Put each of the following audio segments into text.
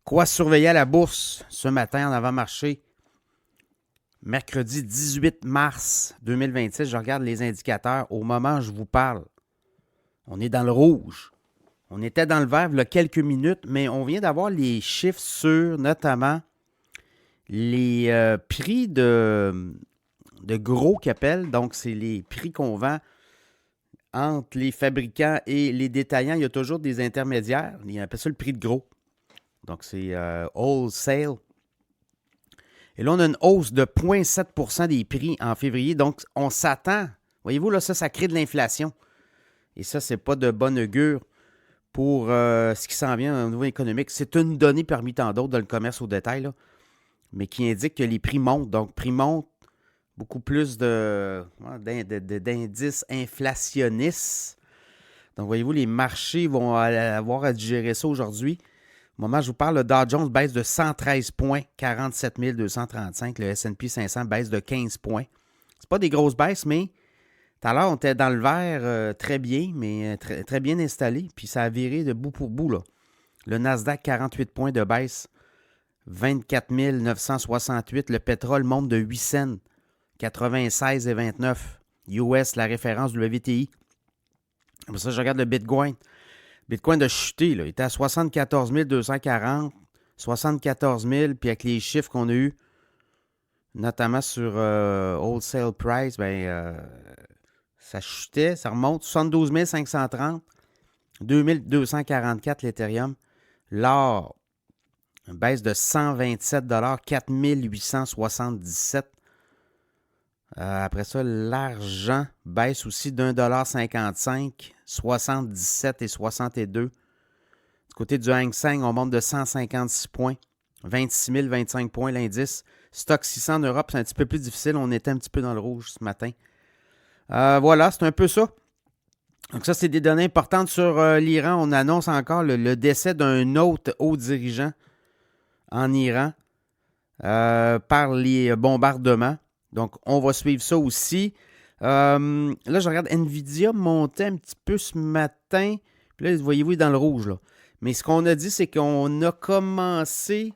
Quoi surveiller à la bourse ce matin en avant-marché? Mercredi 18 mars 2026, je regarde les indicateurs. Au moment où je vous parle, on est dans le rouge. On était dans le vert il y a quelques minutes, mais on vient d'avoir les chiffres sur notamment les prix de gros qu'ils appellent. Donc, c'est les prix qu'on vend entre les fabricants et les détaillants. Il y a toujours des intermédiaires. Ils appellent ça le prix de gros. Donc, c'est wholesale. Et là, on a une hausse de 0,7 % des prix en février. Donc, on s'attend. Voyez-vous, là, ça crée de l'inflation. Et ça, c'est pas de bon augure pour ce qui s'en vient au niveau économique. C'est une donnée parmi tant d'autres dans le commerce au détail, là, mais qui indique que les prix montent. Donc, prix montent, beaucoup plus d'indices inflationnistes. Donc, voyez-vous, les marchés vont avoir à digérer ça aujourd'hui. Au moment où je vous parle, le Dow Jones baisse de 113 points, 47 235. Le S&P 500 baisse de 15 points. C'est pas des grosses baisses, mais tout à l'heure, on était dans le vert très bien, mais très bien installé. Puis ça a viré de bout pour bout, là. Le Nasdaq, 48 points de baisse, 24 968. Le pétrole monte de 8 cents, 96,29. US, la référence du WTI. Après ça, je regarde le Bitcoin. Bitcoin a chuté, là. Il était à 74 240, 74 000, puis avec les chiffres qu'on a eus, notamment sur Wholesale Price, ça chutait, ça remonte. 72 530, 2244 l'Ethereum. L'or, une baisse de 127 4 877. Après ça, l'argent baisse aussi d'1,55 $, 77 et 62. Du côté du Hang Seng, on monte de 156 points, 26 025 points l'indice. Stock 600 en Europe, c'est un petit peu plus difficile. On était un petit peu dans le rouge ce matin. Voilà, c'est un peu ça. Donc ça, c'est des données importantes sur l'Iran. On annonce encore le décès d'un autre haut dirigeant en Iran par les bombardements. Donc, on va suivre ça aussi. Là, je regarde Nvidia monter un petit peu ce matin. Puis là, voyez-vous, il est dans le rouge, là. Mais ce qu'on a dit, c'est qu'on a commencé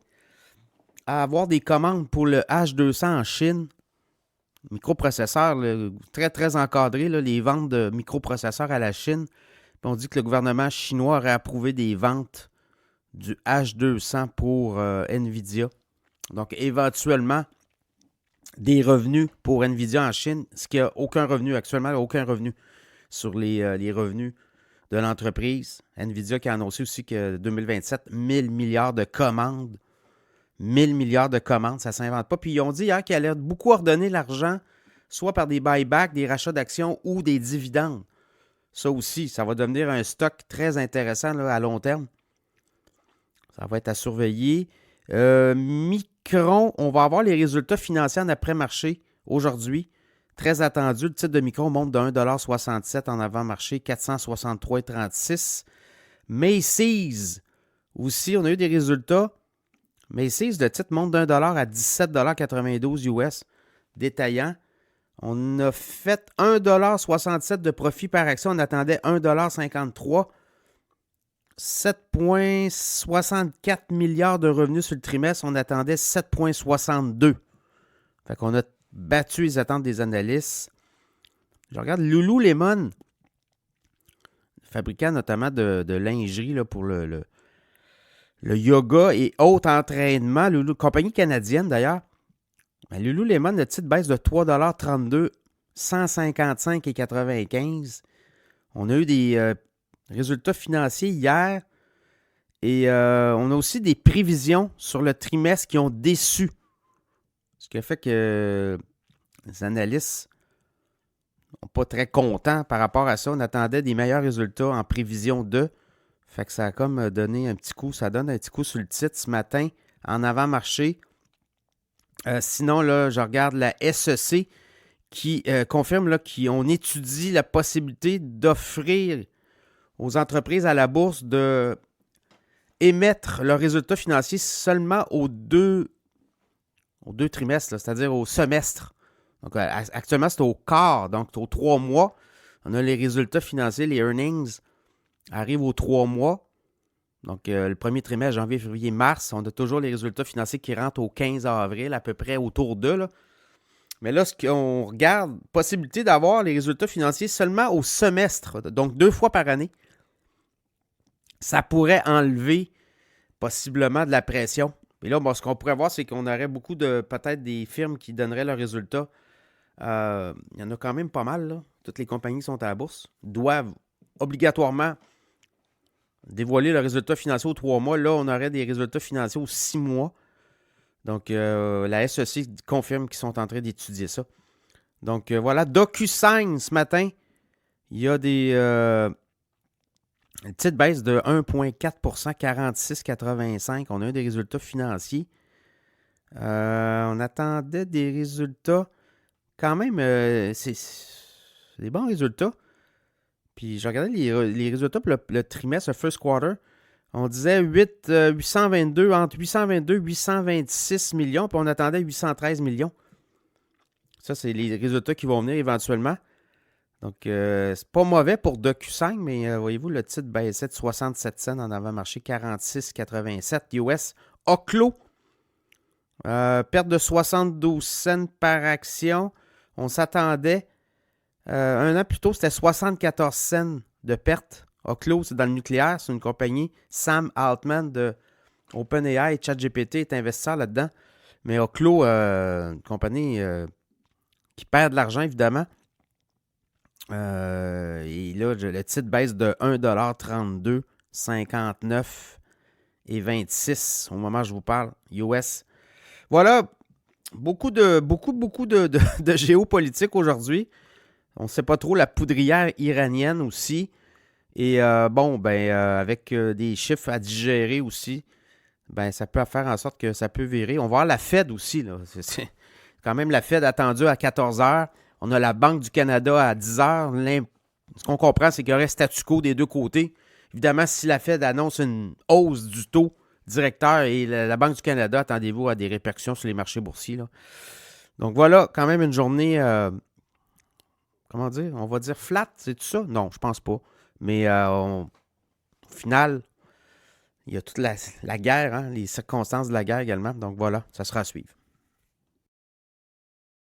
à avoir des commandes pour le H200 en Chine. Microprocesseurs, là, très, très encadrés, là, les ventes de microprocesseurs à la Chine. Puis on dit que le gouvernement chinois aurait approuvé des ventes du H200 pour Nvidia. Donc, éventuellement, des revenus pour Nvidia en Chine, ce qui n'a aucun revenu actuellement, aucun revenu sur les revenus de l'entreprise. Nvidia qui a annoncé aussi que 2027, 1000 milliards de commandes. 1000 milliards de commandes, ça ne s'invente pas. Puis ils ont dit hier qu'ils allaient beaucoup ordonner l'argent, soit par des buybacks, des rachats d'actions ou des dividendes. Ça aussi, ça va devenir un stock très intéressant là, à long terme. Ça va être à surveiller. Micron, on va avoir les résultats financiers en après-marché aujourd'hui. Très attendu. Le titre de Micron monte de 1,67 $ en avant-marché, 463,36. Macy's, aussi, on a eu des résultats. Macy's, le titre monte d'$1 à 17,92 $ US. Détaillant. On a fait 1,67 $ de profit par action. On attendait 1,53 $. 7,64 milliards de revenus sur le trimestre. On attendait 7,62. Fait qu'on a battu les attentes des analystes. Je regarde Lululemon, fabricant notamment de lingerie là, pour le yoga et autres entraînements. Compagnie canadienne d'ailleurs. Mais Lululemon, le titre baisse de 3,32 $, 155,95. On a eu des résultats financiers hier et on a aussi des prévisions sur le trimestre qui ont déçu. Ce qui a fait que les analystes ne sont pas très contents par rapport à ça. On attendait des meilleurs résultats en prévision de. Fait que ça a comme donné un petit coup. Ça donne un petit coup sur le titre ce matin en avant-marché. Sinon, là, je regarde la SEC qui confirme qu'on étudie la possibilité d'offrir aux entreprises à la bourse de émettre leurs résultats financiers seulement aux deux trimestres, là, c'est-à-dire au semestre. Donc, actuellement, c'est au quart, donc aux 3 mois. On a les résultats financiers, les earnings arrivent aux 3 mois. Donc, le premier trimestre, janvier, février, mars, on a toujours les résultats financiers qui rentrent au 15 avril, à peu près autour d'eux, là. Mais là, ce qu'on regarde, possibilité d'avoir les résultats financiers seulement au semestre, donc 2 fois par année. Ça pourrait enlever possiblement de la pression. Et là, ce qu'on pourrait voir, c'est qu'on aurait beaucoup de, peut-être des firmes qui donneraient leurs résultats. Il y en a quand même pas mal, là. Toutes les compagnies qui sont à la bourse doivent obligatoirement dévoiler leurs résultats financiers aux 3 mois. Là, on aurait des résultats financiers aux 6 mois. Donc, la SEC confirme qu'ils sont en train d'étudier ça. Donc, voilà. DocuSign, ce matin, il y a une petite baisse de 1,4 46,85. On a eu des résultats financiers. On attendait des résultats quand même, c'est des bons résultats. Puis je regardais les résultats pour le trimestre, le first quarter. On disait 822, entre 822 et 826 millions, puis on attendait 813 millions. Ça, c'est les résultats qui vont venir éventuellement. Donc, c'est pas mauvais pour DocuSign, mais voyez-vous, le titre baissait de 67 cents en avant-marché, 46,87 US. Oclo, perte de 72 cents par action. On s'attendait, un an plus tôt, c'était 74 cents de perte. Oclo, c'est dans le nucléaire, c'est une compagnie. Sam Altman de OpenAI et ChatGPT est investisseur là-dedans. Mais Oclo, une compagnie qui perd de l'argent, évidemment. Et là, le titre baisse de 1,32 59 et 26 au moment où je vous parle, US. Voilà, beaucoup de géopolitique aujourd'hui. On ne sait pas trop la poudrière iranienne aussi. Et avec des chiffres à digérer aussi, ça peut faire en sorte que ça peut virer. On va voir la Fed aussi, là. C'est quand même la Fed attendue à 14 heures. On a la Banque du Canada à 10 heures. Ce qu'on comprend, c'est qu'il y aurait statu quo des deux côtés. Évidemment, si la Fed annonce une hausse du taux directeur et la Banque du Canada, attendez-vous à des répercussions sur les marchés boursiers, là. Donc voilà, quand même une journée, comment dire, on va dire flat, c'est tout ça? Non, je pense pas. Mais au final, il y a toute la guerre, hein, les circonstances de la guerre également. Donc voilà, ça sera à suivre.